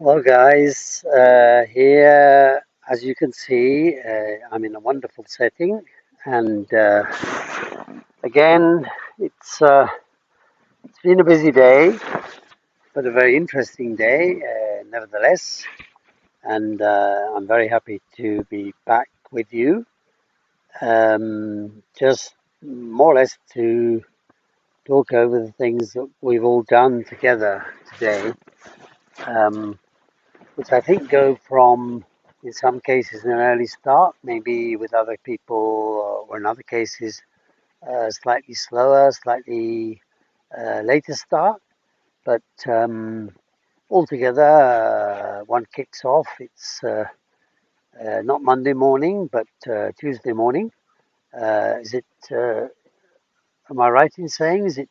Well, guys, here, as you can see, I'm in a wonderful setting, and again, it's uh, it's been a busy day, but a very interesting day, nevertheless. And I'm very happy to be back with you, just more or less to talk over the things that we've all done together today. Um, which I think go from, in some cases, an early start, maybe with other people, or in other cases, slightly slower, slightly later start. But altogether, one kicks off. It's not Monday morning, but Tuesday morning. Is it? Am I right in saying? Is it?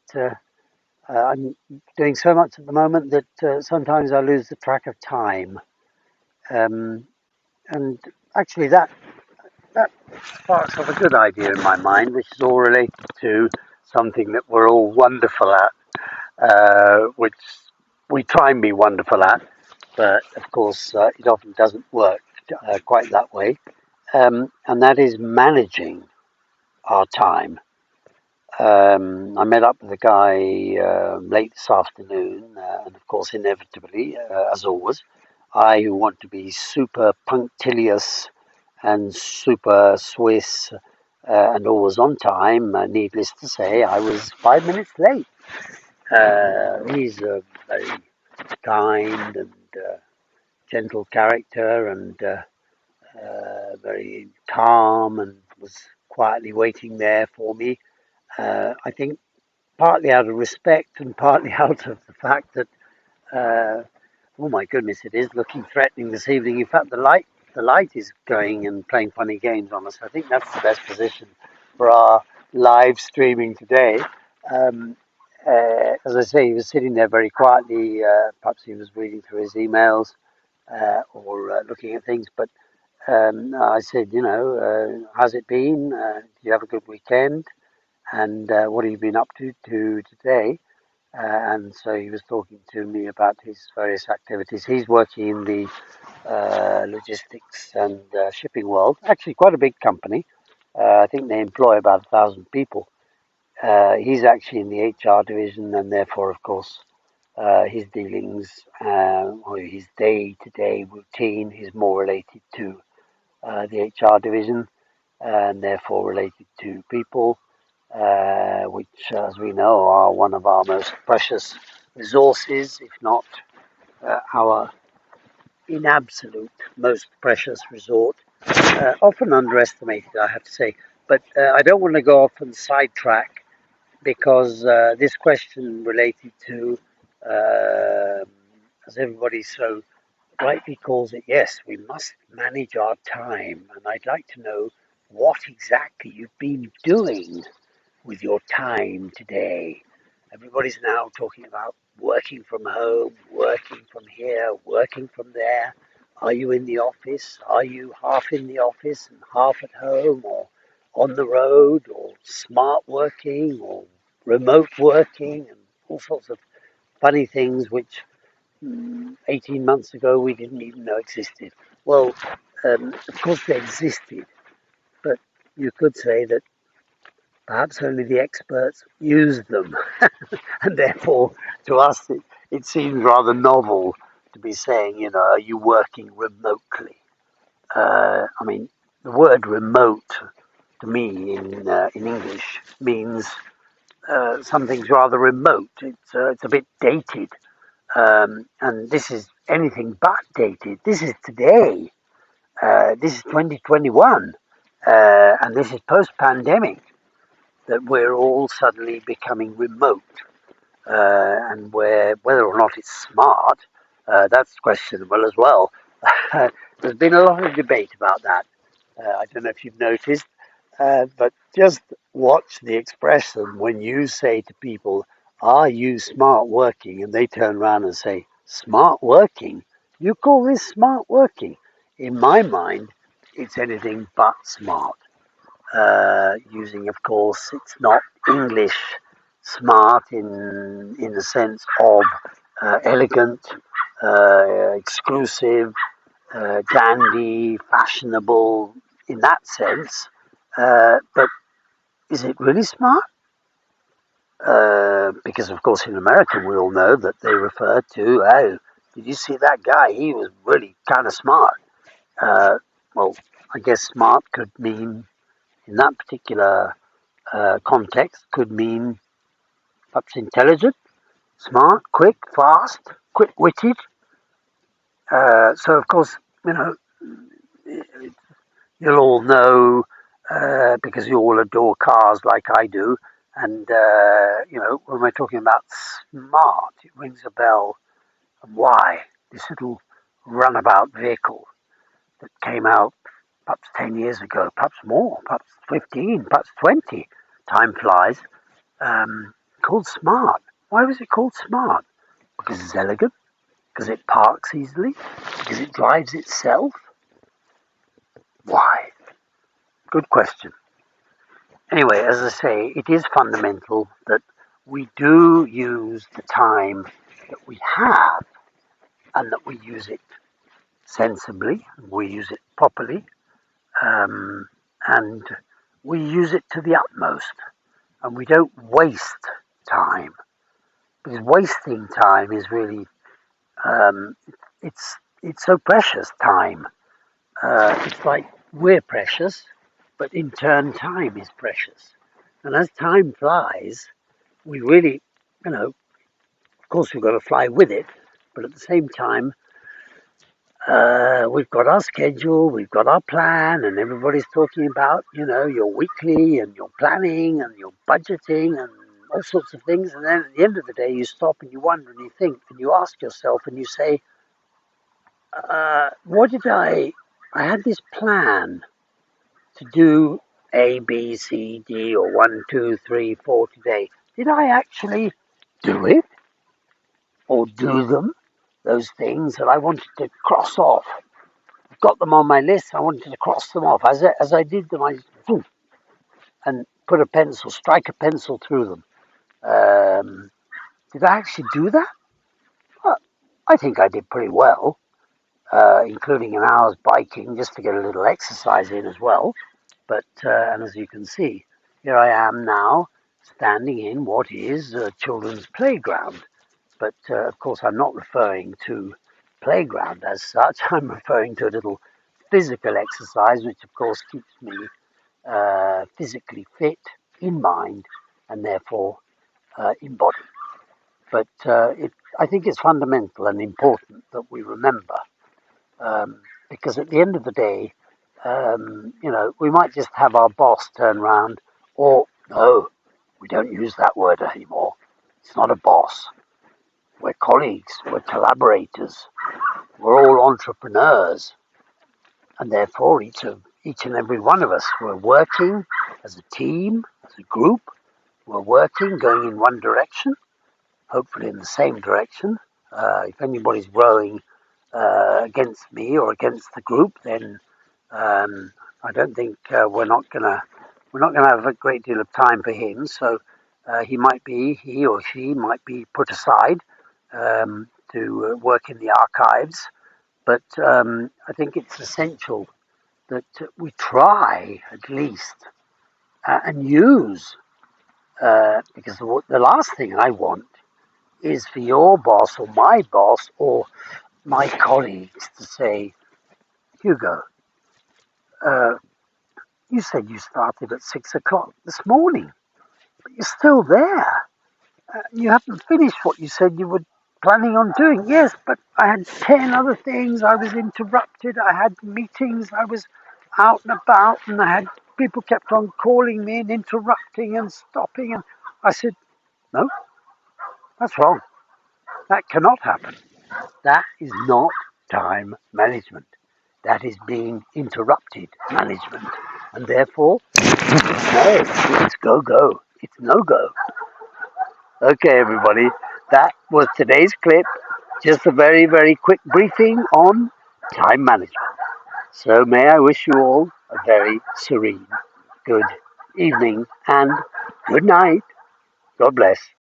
I'm doing so much at the moment that sometimes I lose the track of time. Um, and actually, that sparks off a good idea in my mind, which is all related to something that we're all wonderful at, which we try and be wonderful at, but of course it often doesn't work quite that way. And that is managing our time. I met up with a guy late this afternoon, and of course, inevitably, as always, I who want to be super punctilious and super Swiss and always on time. Needless to say, I was 5 minutes late. He's a very kind and gentle character and very calm and was quietly waiting there for me. I think partly out of respect and partly out of the fact that oh my goodness, it is looking threatening this evening. In fact, the light is going and playing funny games on us. I think that's the best position for our live streaming today. Um, as I say, he was sitting there very quietly. Perhaps he was reading through his emails or looking at things. But I said, how's it been? Do you have a good weekend? And what have you been up to today? And so he was talking to me about his various activities. He's working in the logistics and shipping world, actually quite a big company. I think they employ about 1,000 people. He's actually in the HR division, and therefore, of course, his dealings or his day-to-day routine is more related to the HR division, and therefore related to people, which, as we know, are one of our most precious resources, if not our in absolute most precious resort. Often underestimated, I have to say. But I don't want to go off and sidetrack because this question related to, uh, as everybody so rightly calls it, yes, we must manage our time. And I'd like to know what exactly you've been doing with your time today. Everybody's now talking about working from home, working from here, working from there. Are you in the office? Are you half in the office and half at home, or on the road, or smart working, or remote working, and all sorts of funny things which 18 months ago we didn't even know existed? Well, of course they existed, but you could say that perhaps only the experts use them. And therefore, to us, it seems rather novel to be saying, are you working remotely? I mean, the word remote to me in English means something's rather remote. It's a bit dated. And this is anything but dated. This is today. This is 2021. And this is post pandemic that we're all suddenly becoming remote. And whether or not it's smart, that's questionable as well. There's been a lot of debate about that. I don't know if you've noticed, but just watch the expression when you say to people, "Are you smart working?" and they turn around and say, "Smart working? You call this smart working?" In my mind, it's anything but smart. Using, of course, it's not English smart in the sense of elegant, exclusive, dandy, fashionable in that sense. But is it really smart? Because of course in America we all know that they refer to, oh, did you see that guy? He was really kind of smart. Uh, well, I guess smart could mean, in that particular context, could mean perhaps intelligent, smart, quick, fast, quick-witted. So of course, you know, you'll all know because you all adore cars like I do, and when we're talking about smart, it rings a bell. And why this little runabout vehicle that came out perhaps 10 years ago, perhaps more, perhaps 15, perhaps 20. Time flies. Called Smart. Why was it called Smart? Because it's elegant, because it parks easily, because it drives itself. Why? Good question. Anyway, as I say, it is fundamental that we do use the time that we have and that we use it sensibly, we use it properly, um, and we use it to the utmost, and we don't waste time, because wasting time is really um, it's so precious. Time, it's like we're precious, but in turn, time is precious, and as time flies, we really, of course, we've got to fly with it, but at the same time, we've got our schedule, we've got our plan, and everybody's talking about, your weekly and your planning and your budgeting and all sorts of things. And then at the end of the day, you stop and you wonder and you think and you ask yourself and you say, what did I had this plan to do A, B, C, D, or 1, 2, 3, 4 today. Did I actually do it or do them? Those things that I wanted to cross off. Got them on my list. I wanted to cross them off. As I did them, I just, and put a pencil, strike a pencil through them. Did I actually do that? Well, I think I did pretty well, including an hour's biking just to get a little exercise in as well. But and as you can see, here I am now standing in what is a children's playground. But of course, I'm not referring to playground as such. I'm referring to a little physical exercise, which of course keeps me physically fit in mind and therefore in body. But I think it's fundamental and important that we remember, because at the end of the day, we might just have our boss turn around, or no, we don't use that word anymore. It's not a boss. We're colleagues, we're collaborators, we're all entrepreneurs, and therefore each and every one of us, we're working as a team, as a group. We're working, going in one direction, hopefully in the same direction. If anybody's rowing against me or against the group, then I don't think we're not gonna have a great deal of time for him. So he or she might be put aside to work in the archives. But I think it's essential that we try at least and use, because the last thing I want is for your boss or my boss or my colleagues to say, Hugo, uh, you said you started at 6 o'clock this morning, but you're still there. You haven't finished what you said you were planning on doing. Yes, but I had 10 other things. I was interrupted. I had meetings. I was out and about, and I had people kept on calling me and interrupting and stopping. And I said, no, that's wrong. That cannot happen. That is not time management. That is being interrupted management. And therefore, no, it's go. It's no go. Okay, everybody, that was today's clip. Just a very, very quick briefing on time management. So, may I wish you all a very serene, good evening and good night. God bless.